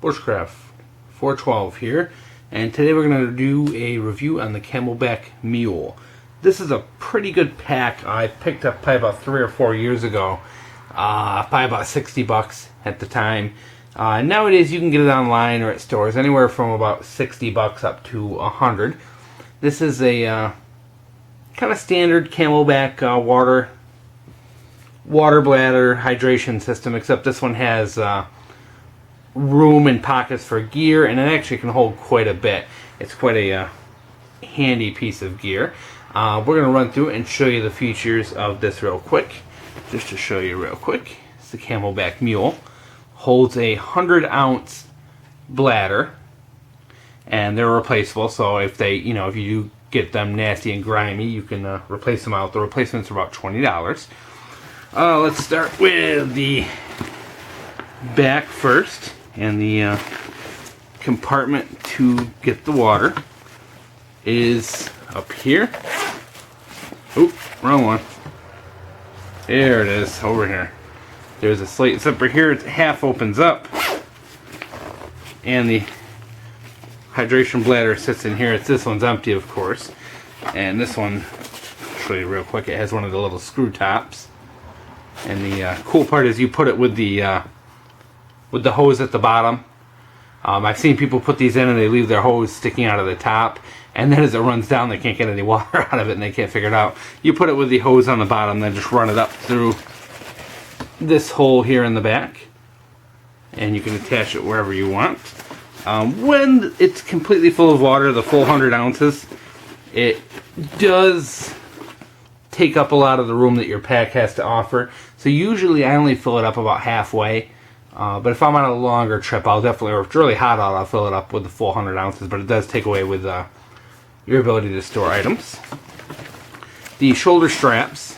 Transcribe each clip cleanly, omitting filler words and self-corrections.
Bushcraft 412 here, and today we're going to do a review on the Camelbak Mule. This is a pretty good pack. I picked up probably about 3 or 4 years ago, probably about 60 bucks at the time. Nowadays you can get it online or at stores anywhere from about 60 bucks up to 100. This is a kind of standard Camelbak water bladder hydration system, except this one has room and pockets for gear, and it actually can hold quite a bit. It's quite a handy piece of gear. We're going to run through and show you the features of this real quick. Just to show you real quick, it's the Camelbak Mule. Holds a 100-ounce bladder, and they're replaceable. So if they, if you do get them nasty and grimy, you can replace them out. The replacements are about $20. Let's start with the back first, and the compartment to get the water is up here. Oop, wrong one. There it is, over here. There's a slate zipper here. It half opens up, and the hydration bladder sits in here. This one's empty, of course, and this one, I'll show you real quick. It has one of the little screw tops, and the cool part is you put it with the hose at the bottom. I've seen people put these in and they leave their hose sticking out of the top, and then as it runs down they can't get any water out of it and they can't figure it out. You put it with the hose on the bottom, then just run it up through this hole here in the back, and you can attach it wherever you want. When it's completely full of water, the full 100 ounces, it does take up a lot of the room that your pack has to offer. So usually I only fill it up about halfway. But if I'm on a longer trip, I'll definitely, or if it's really hot out, I'll fill it up with the full 100 ounces. But it does take away with your ability to store items. The shoulder straps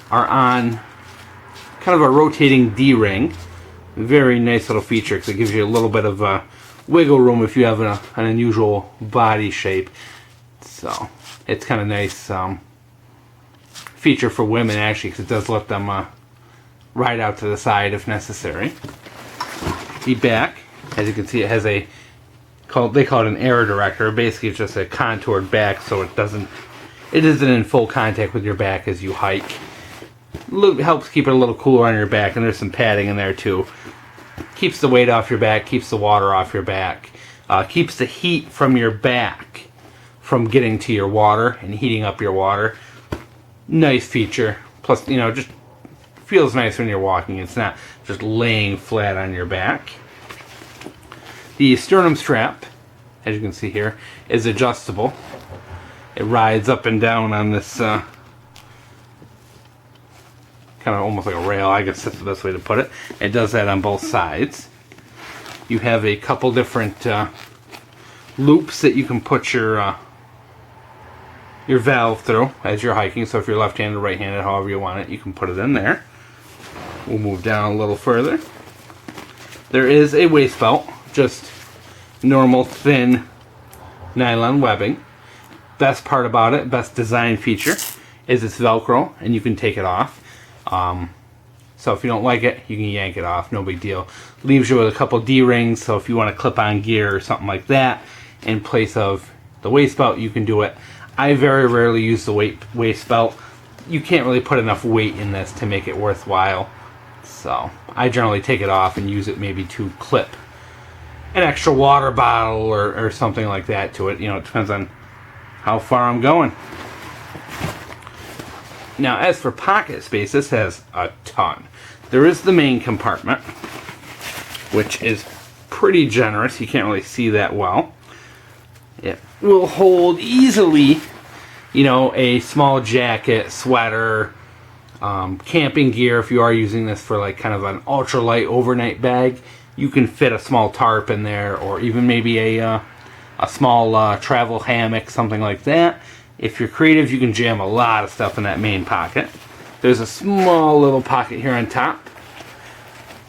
are on kind of a rotating D-ring. Very nice little feature because it gives you a little bit of wiggle room if you have an unusual body shape. So it's kind of nice feature for women, actually, because it does let them ride out to the side if necessary. The back, as you can see, it has they call it an air director. Basically it's just a contoured back, so it isn't in full contact with your back as you hike. Helps keep it a little cooler on your back, and there's some padding in there too. Keeps the weight off your back, keeps the water off your back, keeps the heat from your back from getting to your water and heating up your water. Nice feature. Plus, just feels nice when you're walking. It's not just laying flat on your back. The sternum strap, as you can see here, is adjustable. It rides up and down on this kind of almost like a rail, I guess that's the best way to put it. It does that on both sides. You have a couple different loops that you can put your valve through as you're hiking. So if you're left-handed or right-handed, however you want it, you can put it in there. We'll move down a little further. There is a waist belt, just normal thin nylon webbing. Best part about it, best design feature, is it's Velcro and you can take it off. So if you don't like it, you can yank it off, no big deal. Leaves you with a couple D-rings, so if you want to clip on gear or something like that in place of the waist belt, you can do it. I very rarely use the waist belt. You can't really put enough weight in this to make it worthwhile. So I generally take it off and use it maybe to clip an extra water bottle or something like that to it. It depends on how far I'm going. Now, as for pocket space, this has a ton. There is the main compartment, which is pretty generous. You can't really see that well. It will hold easily, a small jacket, sweater, camping gear. If you are using this for like kind of an ultralight overnight bag, you can fit a small tarp in there, or even maybe a small travel hammock, something like that. If you're creative, you can jam a lot of stuff in that main pocket. There's a small little pocket here on top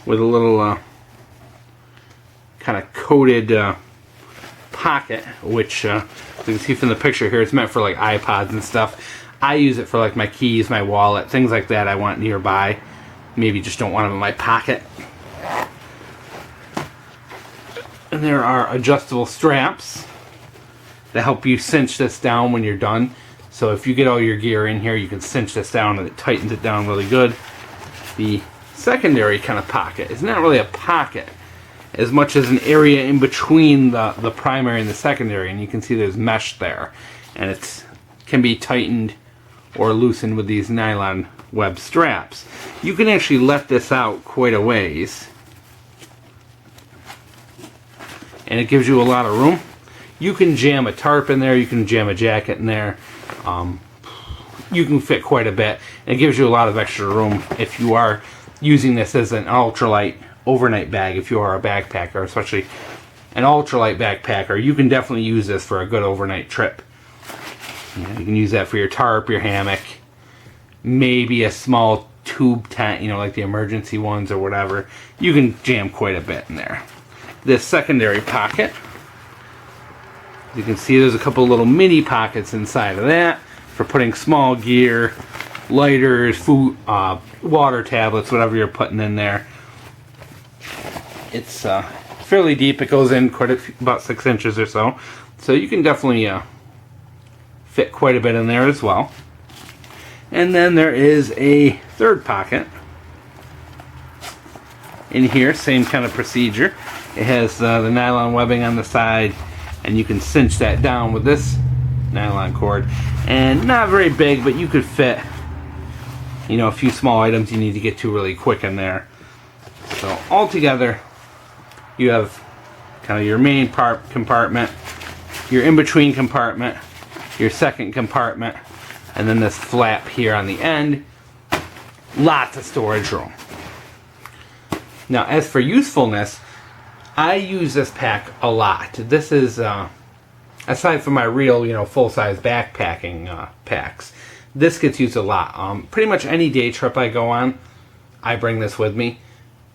with a little kind of coated pocket, which you can see from the picture here, it's meant for like iPods and stuff. I use it for like my keys, my wallet, things like that I want nearby. Maybe just don't want them in my pocket. And there are adjustable straps that help you cinch this down when you're done. So if you get all your gear in here, you can cinch this down and it tightens it down really good. The secondary kind of pocket is not really a pocket as much as an area in between the primary and the secondary, and you can see there's mesh there, and it can be tightened or loosened with these nylon web straps. You can actually let this out quite a ways, and it gives you a lot of room. You can jam a tarp in there, you can jam a jacket in there. You can fit quite a bit, and it gives you a lot of extra room if you are using this as an ultralight overnight bag. If you are a backpacker, especially an ultralight backpacker, you can definitely use this for a good overnight trip. You can use that for your tarp, your hammock, maybe a small tube tent, like the emergency ones or whatever. You can jam quite a bit in there. This secondary pocket, you can see there's a couple little mini pockets inside of that for putting small gear, lighters, food, water tablets, whatever you're putting in there. It's fairly deep. It goes in quite about 6 inches or so. So you can definitely fit quite a bit in there as well. And then there is a third pocket in here, same kind of procedure. It has the nylon webbing on the side, and you can cinch that down with this nylon cord. And not very big, but you could fit a few small items you need to get to really quick in there. So altogether, you have kind of your main compartment, your in-between compartment, your second compartment, and then this flap here on the end. Lots of storage room. Now, as for usefulness, I use this pack a lot. This is, aside from my real, full-size backpacking packs, this gets used a lot. Pretty much any day trip I go on, I bring this with me.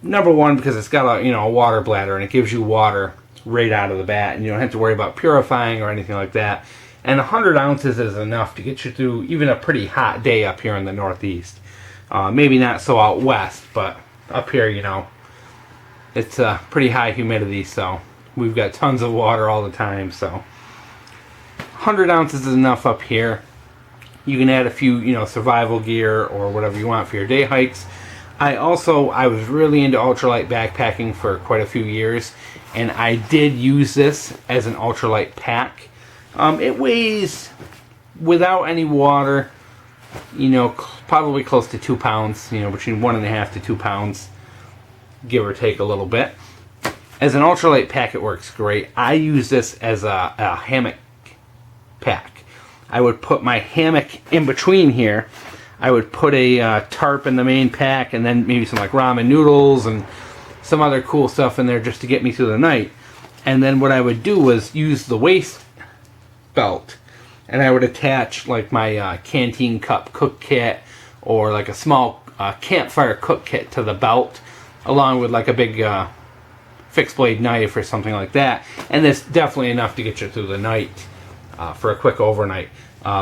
Number one, because it's got a water bladder, and it gives you water right out of the bat, and you don't have to worry about purifying or anything like that. And 100 ounces is enough to get you through even a pretty hot day up here in the Northeast. Maybe not so out west, but up here, it's pretty high humidity, so we've got tons of water all the time. So 100 ounces is enough up here. You can add a few, survival gear or whatever you want for your day hikes. I was really into ultralight backpacking for quite a few years, and I did use this as an ultralight pack. It weighs, without any water, probably close to 2 pounds, between 1.5 to 2 pounds, give or take a little bit. As an ultralight pack, it works great. I use this as a hammock pack. I would put my hammock in between here. I would put a tarp in the main pack, and then maybe some like ramen noodles and some other cool stuff in there just to get me through the night. And then what I would do was use the waist belt, and I would attach like my canteen cup cook kit or like a small campfire cook kit to the belt, along with like a big fixed blade knife or something like that. And it's definitely enough to get you through the night for a quick overnight.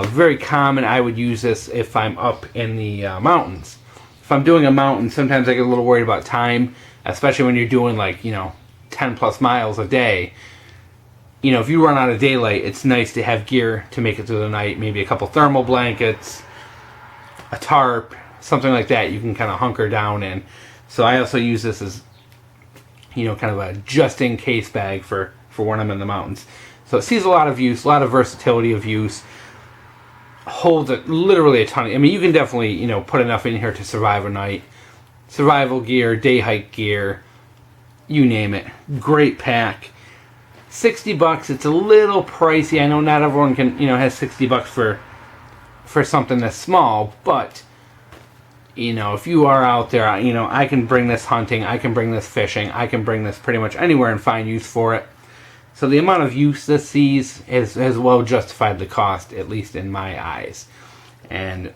Very common. I would use this if I'm up in the mountains. If I'm doing a mountain, sometimes I get a little worried about time, especially when you're doing 10 plus miles a day. If you run out of daylight, it's nice to have gear to make it through the night. Maybe a couple thermal blankets, a tarp, something like that you can kind of hunker down in. So I also use this as, kind of a just-in-case bag for when I'm in the mountains. So it sees a lot of use, a lot of versatility of use. Holds literally a ton of, you can definitely, put enough in here to survive a night. Survival gear, day hike gear, you name it. Great pack. $60, it's a little pricey. I know not everyone can, has $60 for something that's small, but, if you are out there, I can bring this hunting, I can bring this fishing, I can bring this pretty much anywhere and find use for it. So the amount of use this sees has well justified the cost, at least in my eyes. And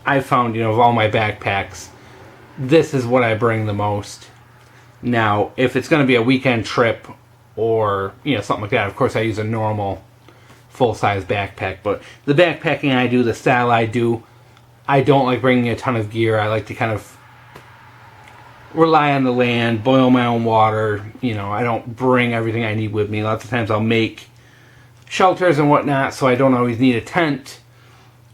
I found, of all my backpacks, this is what I bring the most. Now, if it's going to be a weekend trip or, something like that, of course I use a normal full-size backpack. But the backpacking I do, the style I do, I don't like bringing a ton of gear. I like to kind of rely on the land, boil my own water. You know, I don't bring everything I need with me. Lots of times I'll make shelters and whatnot, so I don't always need a tent.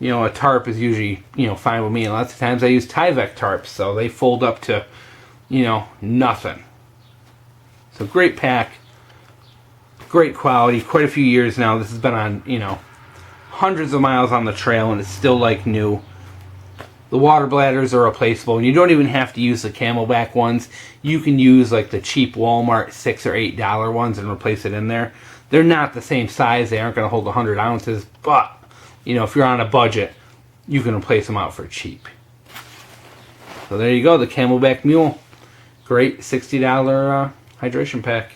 You know, a tarp is usually, you know, fine with me. And lots of times I use Tyvek tarps, so they fold up to, you know, nothing. So great pack, great quality, quite a few years now. This has been on, you know, hundreds of miles on the trail, and it's still like new. The water bladders are replaceable, and you don't even have to use the Camelbak ones. You can use like the cheap Walmart $6 or $8 ones and replace it in there. They're not the same size. They aren't going to hold 100 ounces, but you know, if you're on a budget, you can replace them out for cheap. So there you go, the Camelbak Mule. Great $60 hydration pack.